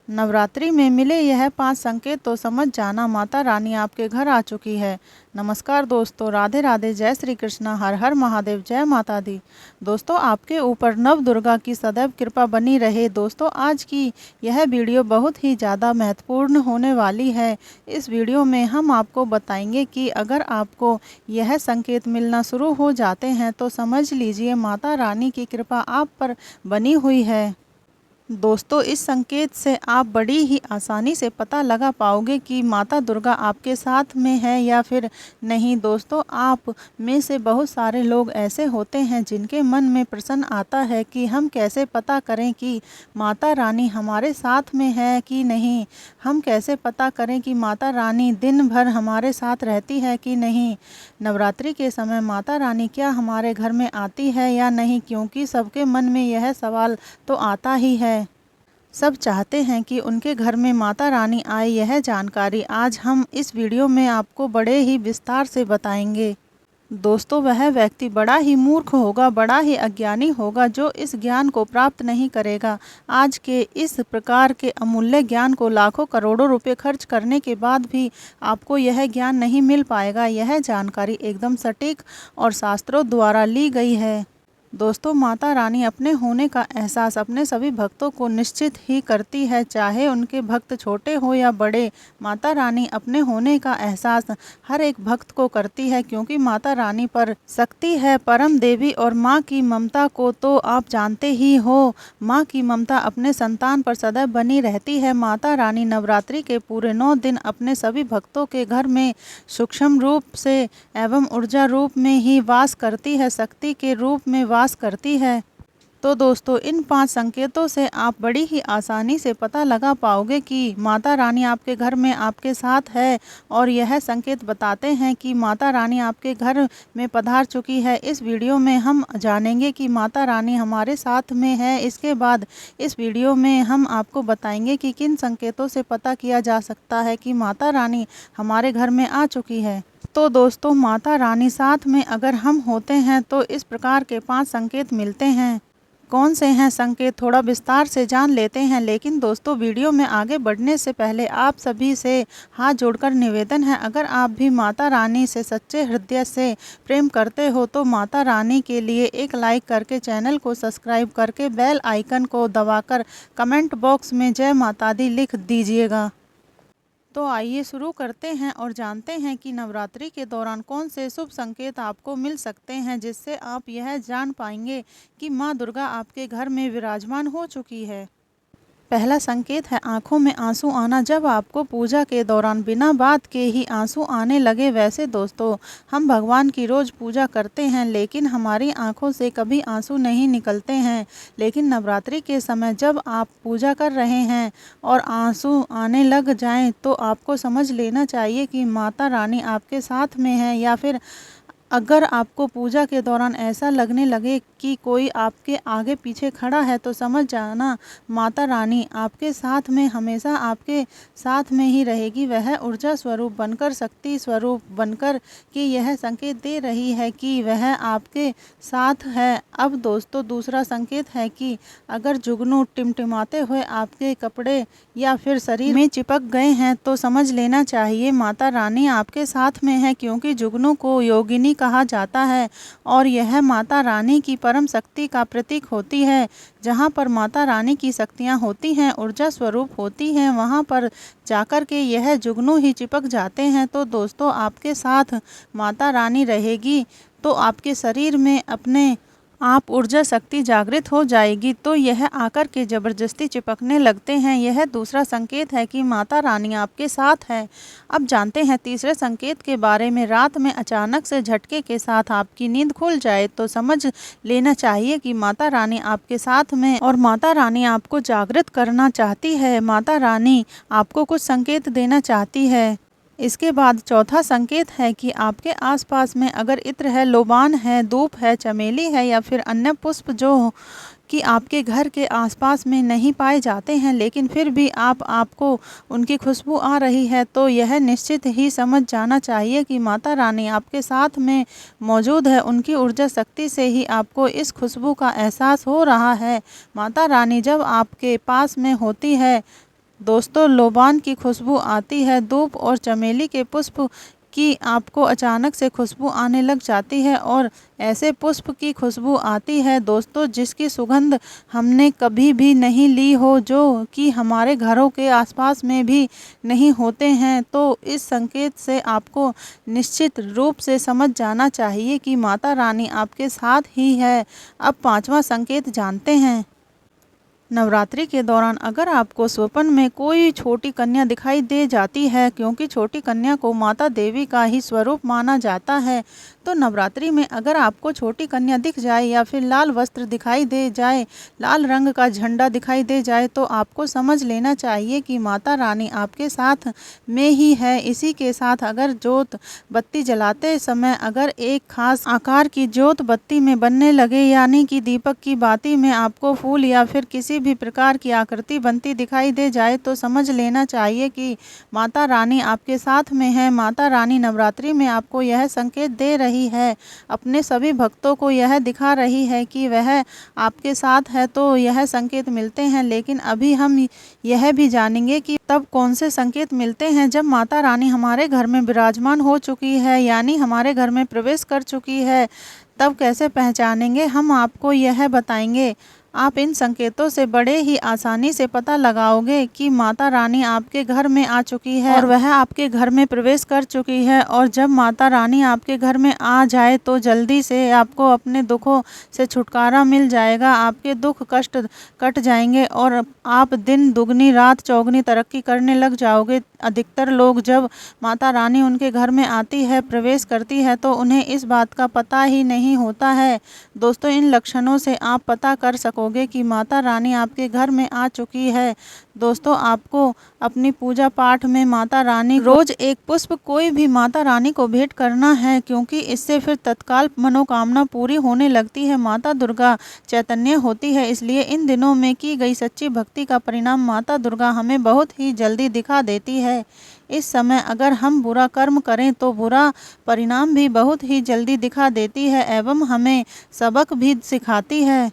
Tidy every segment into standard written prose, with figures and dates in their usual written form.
नवरात्रि में मिले यह 5 संकेत तो समझ जाना माता रानी आपके घर आ चुकी है। नमस्कार दोस्तों, राधे राधे, जय श्री कृष्णा, हर हर महादेव, जय माता दी। दोस्तों, आपके ऊपर नव दुर्गा की सदैव कृपा बनी रहे। दोस्तों, आज की यह वीडियो बहुत ही ज़्यादा महत्वपूर्ण होने वाली है। इस वीडियो में हम आपको बताएंगे कि अगर आपको यह संकेत मिलना शुरू हो जाते हैं तो समझ लीजिए माता रानी की कृपा आप पर बनी हुई है। दोस्तों, इस संकेत से आप बड़ी ही आसानी से पता लगा पाओगे कि माता दुर्गा आपके साथ में है या फिर नहीं। दोस्तों, आप में से बहुत सारे लोग ऐसे होते हैं जिनके मन में प्रश्न आता है कि हम कैसे पता करें कि माता रानी हमारे साथ में है कि नहीं। हम कैसे पता करें कि माता रानी दिन भर हमारे साथ रहती है कि नहीं। नवरात्रि के समय माता रानी क्या हमारे घर में आती है या नहीं, क्योंकि सबके मन में यह सवाल तो आता ही है। सब चाहते हैं कि उनके घर में माता रानी आए। यह जानकारी आज हम इस वीडियो में आपको बड़े ही विस्तार से बताएंगे। दोस्तों, वह व्यक्ति बड़ा ही मूर्ख होगा, बड़ा ही अज्ञानी होगा जो इस ज्ञान को प्राप्त नहीं करेगा। आज के इस प्रकार के अमूल्य ज्ञान को लाखों करोड़ों रुपए खर्च करने के बाद भी आपको यह ज्ञान नहीं मिल पाएगा। यह जानकारी एकदम सटीक और शास्त्रों द्वारा ली गई है। दोस्तों, माता रानी अपने होने का एहसास अपने सभी भक्तों को निश्चित ही करती है, चाहे उनके भक्त छोटे हो या बड़े। माता रानी अपने होने का एहसास हर एक भक्त को करती है, क्योंकि माता रानी पर शक्ति है, परम देवी। और माँ की ममता को तो आप जानते ही हो। माँ की ममता अपने संतान पर सदैव बनी रहती है। माता रानी नवरात्रि के पूरे 9 दिन अपने सभी भक्तों के घर में सूक्ष्म रूप से एवं ऊर्जा रूप में ही वास करती है, शक्ति के रूप में वास करती है। तो दोस्तों, इन 5 संकेतों से आप बड़ी ही आसानी से पता लगा पाओगे कि माता रानी आपके घर में आपके साथ है। और यह संकेत बताते हैं कि माता रानी आपके घर में पधार चुकी है। इस वीडियो में हम जानेंगे कि माता रानी हमारे साथ में है। इसके बाद इस वीडियो में हम आपको बताएंगे कि किन संकेतों से पता किया जा सकता है कि माता रानी हमारे घर में आ चुकी है। तो दोस्तों, माता रानी साथ में अगर हम होते हैं तो इस प्रकार के 5 संकेत मिलते हैं। कौन से हैं संकेत, थोड़ा विस्तार से जान लेते हैं। लेकिन दोस्तों, वीडियो में आगे बढ़ने से पहले आप सभी से हाथ जोड़कर निवेदन है, अगर आप भी माता रानी से सच्चे हृदय से प्रेम करते हो तो माता रानी के लिए एक लाइक करके, चैनल को सब्सक्राइब करके, बेल आइकन को दबाकर कमेंट बॉक्स में जय माता दी लिख दीजिएगा। तो आइए शुरू करते हैं और जानते हैं कि नवरात्रि के दौरान कौन से शुभ संकेत आपको मिल सकते हैं, जिससे आप यह जान पाएंगे कि माँ दुर्गा आपके घर में विराजमान हो चुकी है। पहला संकेत है आंखों में आंसू आना। जब आपको पूजा के दौरान बिना बात के ही आंसू आने लगे। वैसे दोस्तों, हम भगवान की रोज़ पूजा करते हैं लेकिन हमारी आंखों से कभी आंसू नहीं निकलते हैं। लेकिन नवरात्रि के समय जब आप पूजा कर रहे हैं और आंसू आने लग जाएं तो आपको समझ लेना चाहिए कि माता रानी आपके साथ में है। या फिर अगर आपको पूजा के दौरान ऐसा लगने लगे कि कोई आपके आगे पीछे खड़ा है तो समझ जाना माता रानी आपके साथ में, हमेशा आपके साथ में ही रहेगी। वह ऊर्जा स्वरूप बनकर, शक्ति स्वरूप बनकर कि यह संकेत दे रही है कि वह आपके साथ है। अब दोस्तों, दूसरा संकेत है कि अगर जुगनू टिमटिमाते हुए आपके कपड़े या फिर शरीर में चिपक गए हैं तो समझ लेना चाहिए माता रानी आपके साथ में है, क्योंकि जुगनू को योगिनी कहा जाता है और यह माता रानी की परम शक्ति का प्रतीक होती है। जहाँ पर माता रानी की शक्तियाँ होती हैं, ऊर्जा स्वरूप होती हैं, वहाँ पर जाकर के यह जुगनू ही चिपक जाते हैं। तो दोस्तों, आपके साथ माता रानी रहेगी तो आपके शरीर में अपने आप ऊर्जा शक्ति जागृत हो जाएगी, तो यह आकर के जबरदस्ती चिपकने लगते हैं। यह दूसरा संकेत है कि माता रानी आपके साथ है। अब जानते हैं तीसरे संकेत के बारे में। रात में अचानक से झटके के साथ आपकी नींद खुल जाए तो समझ लेना चाहिए कि माता रानी आपके साथ में और माता रानी आपको जागृत करना चाहती है। माता रानी आपको कुछ संकेत देना चाहती है। इसके बाद चौथा संकेत है कि आपके आसपास में अगर इत्र है, लोबान है, धूप है, चमेली है या फिर अन्य पुष्प जो कि आपके घर के आसपास में नहीं पाए जाते हैं लेकिन फिर भी आपको उनकी खुशबू आ रही है, तो यह निश्चित ही समझ जाना चाहिए कि माता रानी आपके साथ में मौजूद है। उनकी ऊर्जा शक्ति से ही आपको इस खुशबू का एहसास हो रहा है। माता रानी जब आपके पास में होती है दोस्तों, लोबान की खुशबू आती है, धूप और चमेली के पुष्प की आपको अचानक से खुशबू आने लग जाती है और ऐसे पुष्प की खुशबू आती है दोस्तों जिसकी सुगंध हमने कभी भी नहीं ली हो, जो कि हमारे घरों के आसपास में भी नहीं होते हैं। तो इस संकेत से आपको निश्चित रूप से समझ जाना चाहिए कि माता रानी आपके साथ ही है। अब पांचवा संकेत जानते हैं। नवरात्रि के दौरान अगर आपको स्वप्न में कोई छोटी कन्या दिखाई दे जाती है, क्योंकि छोटी कन्या को माता देवी का ही स्वरूप माना जाता है, तो नवरात्रि में अगर आपको छोटी कन्या दिख जाए या फिर लाल वस्त्र दिखाई दे जाए, लाल रंग का झंडा दिखाई दे जाए, तो आपको समझ लेना चाहिए कि माता रानी आपके साथ में ही है। इसी के साथ अगर जोत बत्ती जलाते समय अगर एक खास आकार की जोत बत्ती में बनने लगे, यानी कि दीपक की बाती में आपको फूल या फिर किसी भी प्रकार की आकृति बनती दिखाई दे जाए, तो समझ लेना चाहिए कि माता रानी आपके साथ में है। माता रानी नवरात्रि में आपको यह संकेत दे रही है, अपने सभी भक्तों को यह दिखा रही है कि वह आपके साथ है। तो यह संकेत मिलते हैं, लेकिन अभी हम यह भी जानेंगे कि तब कौन से संकेत मिलते हैं जब माता रानी हमारे घर में विराजमान हो चुकी है, यानी हमारे घर में प्रवेश कर चुकी है। तब कैसे पहचानेंगे, हम आपको यह बताएंगे। आप इन संकेतों से बड़े ही आसानी से पता लगाओगे कि माता रानी आपके घर में आ चुकी है और वह आपके घर में प्रवेश कर चुकी है। और जब माता रानी आपके घर में आ जाए तो जल्दी से आपको अपने दुखों से छुटकारा मिल जाएगा, आपके दुख कष्ट कट जाएंगे और आप दिन दुगनी रात चौगनी तरक्की करने लग जाओगे। अधिकतर लोग जब माता रानी उनके घर में आती है, प्रवेश करती है, तो उन्हें इस बात का पता ही नहीं होता है। दोस्तों, इन लक्षणों से आप पता कर सकोगे कि माता रानी आपके घर में आ चुकी है। दोस्तों, आपको अपनी पूजा पाठ में माता रानी रोज एक पुष्प कोई भी माता रानी को भेंट करना है, क्योंकि इससे फिर तत्काल मनोकामना पूरी होने लगती है। माता दुर्गा चैतन्य होती है, इसलिए इन दिनों में की गई सच्ची भक्ति का परिणाम माता दुर्गा हमें बहुत ही जल्दी दिखा देती है। इस समय अगर हम बुरा कर्म करें तो बुरा परिणाम भी बहुत ही जल्दी दिखा देती है एवं हमें सबक भी सिखाती है।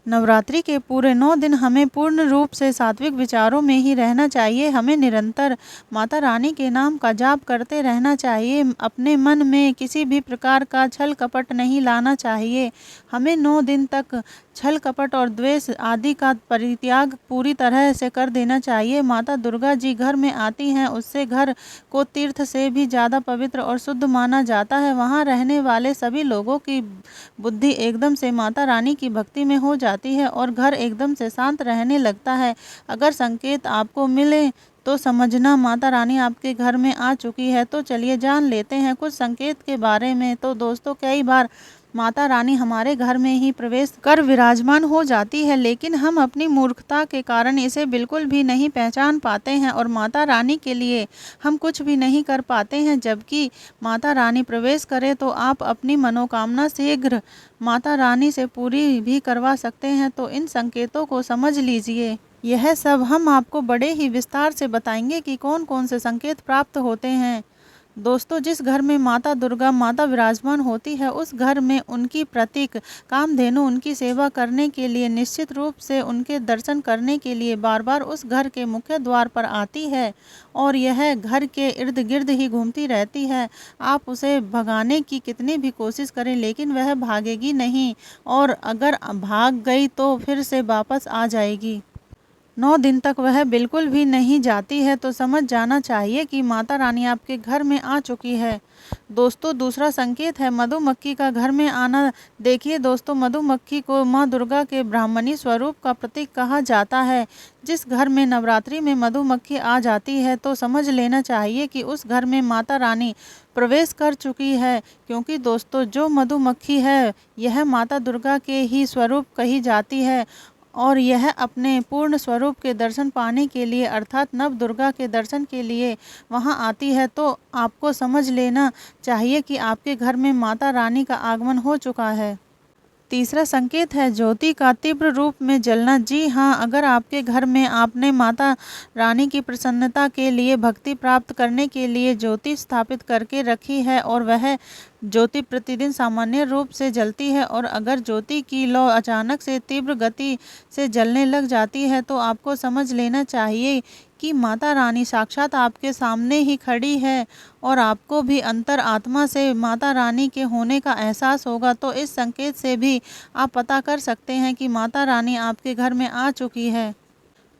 नवरात्रि के पूरे 9 दिन हमें पूर्ण रूप से सात्विक विचारों में ही रहना चाहिए। हमें निरंतर माता रानी के नाम का जाप करते रहना चाहिए। अपने मन में किसी भी प्रकार का छल कपट नहीं लाना चाहिए। हमें 9 दिन तक छल कपट और द्वेष आदि का परित्याग पूरी तरह से कर देना चाहिए। माता दुर्गा जी घर में आती हैं, उससे घर को तीर्थ से भी ज़्यादा पवित्र और शुद्ध माना जाता है। वहाँ रहने वाले सभी लोगों की बुद्धि एकदम से माता रानी की भक्ति में हो जाती है और घर एकदम से शांत रहने लगता है। अगर संकेत आपको मिले तो समझना माता रानी आपके घर में आ चुकी है। तो चलिए जान लेते हैं कुछ संकेत के बारे में। तो दोस्तों, कई बार माता रानी हमारे घर में ही प्रवेश कर विराजमान हो जाती है, लेकिन हम अपनी मूर्खता के कारण इसे बिल्कुल भी नहीं पहचान पाते हैं और माता रानी के लिए हम कुछ भी नहीं कर पाते हैं। जबकि माता रानी प्रवेश करे तो आप अपनी मनोकामना शीघ्र माता रानी से पूरी भी करवा सकते हैं। तो इन संकेतों को समझ लीजिए। यह सब हम आपको बड़े ही विस्तार से बताएंगे कि कौन कौन से संकेत प्राप्त होते हैं। दोस्तों, जिस घर में माता दुर्गा माता विराजमान होती है, उस घर में उनकी प्रतीक कामधेनु उनकी सेवा करने के लिए, निश्चित रूप से उनके दर्शन करने के लिए बार बार उस घर के मुख्य द्वार पर आती है और यह घर के इर्द गिर्द ही घूमती रहती है। आप उसे भगाने की कितनी भी कोशिश करें, लेकिन वह भागेगी नहीं और अगर भाग गई तो फिर से वापस आ जाएगी। 9 दिन तक वह बिल्कुल भी नहीं जाती है। तो समझ जाना चाहिए कि माता रानी आपके घर में आ चुकी है। दोस्तों, दूसरा संकेत है मधुमक्खी का घर में आना। देखिए दोस्तों, मधुमक्खी को माँ दुर्गा के ब्राह्मणी स्वरूप का प्रतीक कहा जाता है। जिस घर में नवरात्रि में मधुमक्खी आ जाती है तो समझ लेना चाहिए कि उस घर में माता रानी प्रवेश कर चुकी है, क्योंकि दोस्तों जो मधुमक्खी है यह माता दुर्गा के ही स्वरूप कही जाती है और यह अपने पूर्ण स्वरूप के दर्शन पाने के लिए अर्थात नव दुर्गा के दर्शन के लिए वहां आती है। तो आपको समझ लेना चाहिए कि आपके घर में माता रानी का आगमन हो चुका है। तीसरा संकेत है ज्योति का तीव्र रूप में जलना। जी हाँ, अगर आपके घर में आपने माता रानी की प्रसन्नता के लिए भक्ति प्राप्त करने के लिए ज्योति स्थापित करके रखी है और वह ज्योति प्रतिदिन सामान्य रूप से जलती है और अगर ज्योति की लौ अचानक से तीव्र गति से जलने लग जाती है तो आपको समझ लेना चाहिए कि माता रानी साक्षात आपके सामने ही खड़ी है और आपको भी अंतर आत्मा से माता रानी के होने का एहसास होगा। तो इस संकेत से भी आप पता कर सकते हैं कि माता रानी आपके घर में आ चुकी है।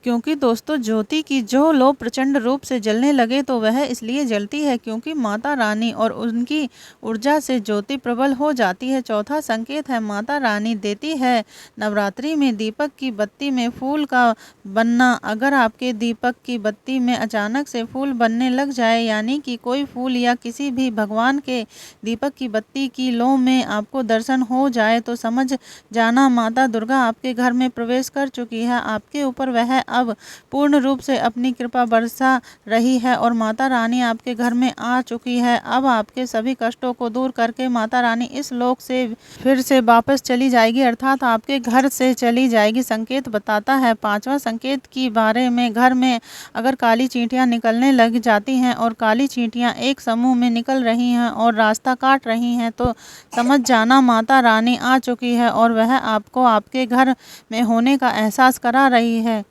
क्योंकि दोस्तों ज्योति की जो लो प्रचंड रूप से जलने लगे तो वह इसलिए जलती है क्योंकि माता रानी और उनकी ऊर्जा से ज्योति प्रबल हो जाती है। चौथा संकेत है माता रानी देती है नवरात्रि में दीपक की बत्ती में फूल का बनना। अगर आपके दीपक की बत्ती में अचानक से फूल बनने लग जाए, यानी कि कोई फूल या किसी भी भगवान के दीपक की बत्ती की लो में आपको दर्शन हो जाए, तो समझ जाना माता दुर्गा आपके घर में प्रवेश कर चुकी है। आपके ऊपर वह अब पूर्ण रूप से अपनी कृपा बरसा रही है और माता रानी आपके घर में आ चुकी है। अब आपके सभी कष्टों को दूर करके माता रानी इस लोक से फिर से वापस चली जाएगी, अर्थात आपके घर से चली जाएगी। संकेत बताता है पांचवा संकेत की बारे में, घर में अगर काली चींटियां निकलने लग जाती हैं और काली चींटियां एक समूह में निकल रही हैं और रास्ता काट रही हैं, तो समझ जाना माता रानी आ चुकी है और वह आपको आपके घर में होने का एहसास करा रही है।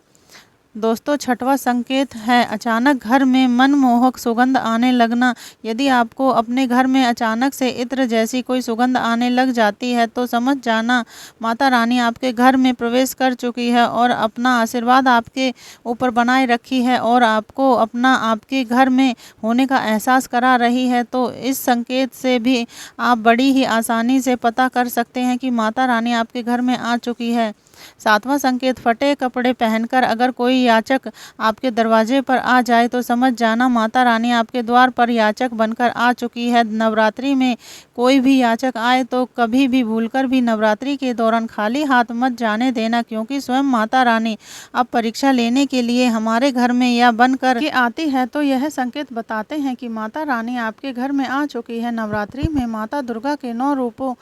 दोस्तों छठवां संकेत है अचानक घर में मनमोहक सुगंध आने लगना। यदि आपको अपने घर में अचानक से इत्र जैसी कोई सुगंध आने लग जाती है, तो समझ जाना माता रानी आपके घर में प्रवेश कर चुकी है और अपना आशीर्वाद आपके ऊपर बनाए रखी है और आपको अपना आपके घर में होने का एहसास करा रही है। तो इस संकेत से भी आप बड़ी ही आसानी से पता कर सकते हैं कि माता रानी आपके घर में आ चुकी है। सातवां संकेत फटे कपड़े पहनकर अगर कोई याचक आपके दरवाजे पर आ जाए, तो समझ जाना माता रानी आपके द्वार पर याचक बनकर आ चुकी है। नवरात्रि में कोई भी याचक आए तो कभी भी भूलकर भी नवरात्रि के दौरान खाली हाथ मत जाने देना, क्योंकि स्वयं माता रानी अब परीक्षा लेने के लिए हमारे घर में या बन कर के आती है। तो यह संकेत बताते हैं कि माता रानी आपके घर में आ चुकी है। नवरात्रि में माता दुर्गा के 9 रूपों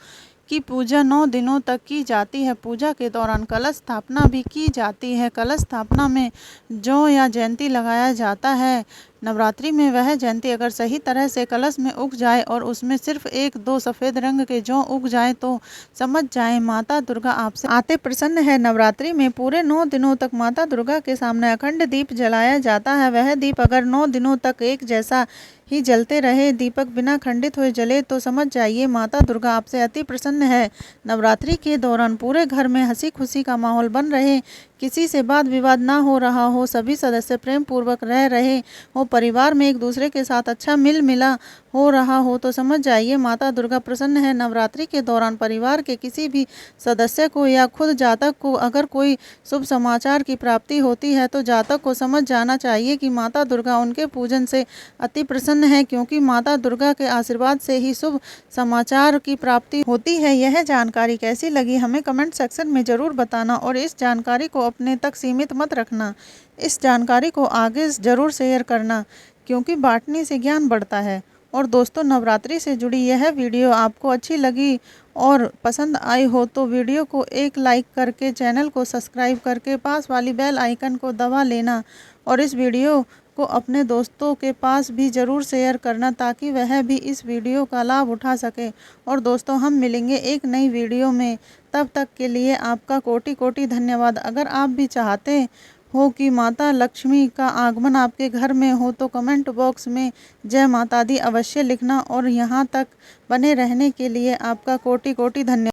की पूजा 9 दिनों तक की जाती है। पूजा के दौरान कलश स्थापना भी की जाती है। कलश स्थापना में जौ या जयंती लगाया जाता है। नवरात्रि में वह जयंती अगर सही तरह से कलश में उग जाए और उसमें सिर्फ 1-2 सफ़ेद रंग के जौ उग जाए, तो समझ जाए माता दुर्गा आपसे आते प्रसन्न है। नवरात्रि में पूरे 9 दिनों तक माता दुर्गा के सामने अखंड दीप जलाया जाता है। वह दीप अगर 9 दिनों तक एक जैसा ही जलते रहे, दीपक बिना खंडित हुए जले, तो समझ जाइए माता दुर्गा आपसे अति प्रसन्न है। नवरात्रि के दौरान पूरे घर में हंसी खुशी का माहौल बन रहे, किसी से वाद विवाद ना हो रहा हो, सभी सदस्य प्रेम पूर्वक रह रहे हो, परिवार में एक दूसरे के साथ अच्छा मिल मिला हो रहा हो, तो समझ जाइए माता दुर्गा प्रसन्न है। नवरात्रि के दौरान परिवार के किसी भी सदस्य को या खुद जातक को अगर कोई शुभ समाचार की प्राप्ति होती है, तो जातक को समझ जाना चाहिए कि माता दुर्गा उनके पूजन से अति प्रसन्न है, क्योंकि माता दुर्गा के आशीर्वाद से ही शुभ समाचार की प्राप्ति होती है। यह जानकारी कैसी लगी हमें कमेंट सेक्शन में ज़रूर बताना और इस जानकारी को अपने तक सीमित मत रखना। इस जानकारी को आगे ज़रूर शेयर करना, क्योंकि बांटने से ज्ञान बढ़ता है। और दोस्तों नवरात्रि से जुड़ी यह वीडियो आपको अच्छी लगी और पसंद आई हो, तो वीडियो को एक लाइक करके चैनल को सब्सक्राइब करके पास वाली बेल आइकन को दबा लेना और इस वीडियो को अपने दोस्तों के पास भी ज़रूर शेयर करना, ताकि वह भी इस वीडियो का लाभ उठा सके। और दोस्तों हम मिलेंगे एक नई वीडियो में, तब तक के लिए आपका कोटि कोटि धन्यवाद। अगर आप भी चाहते हो कि माता लक्ष्मी का आगमन आपके घर में हो, तो कमेंट बॉक्स में जय माता दी अवश्य लिखना और यहाँ तक बने रहने के लिए आपका कोटि कोटि धन्यवाद।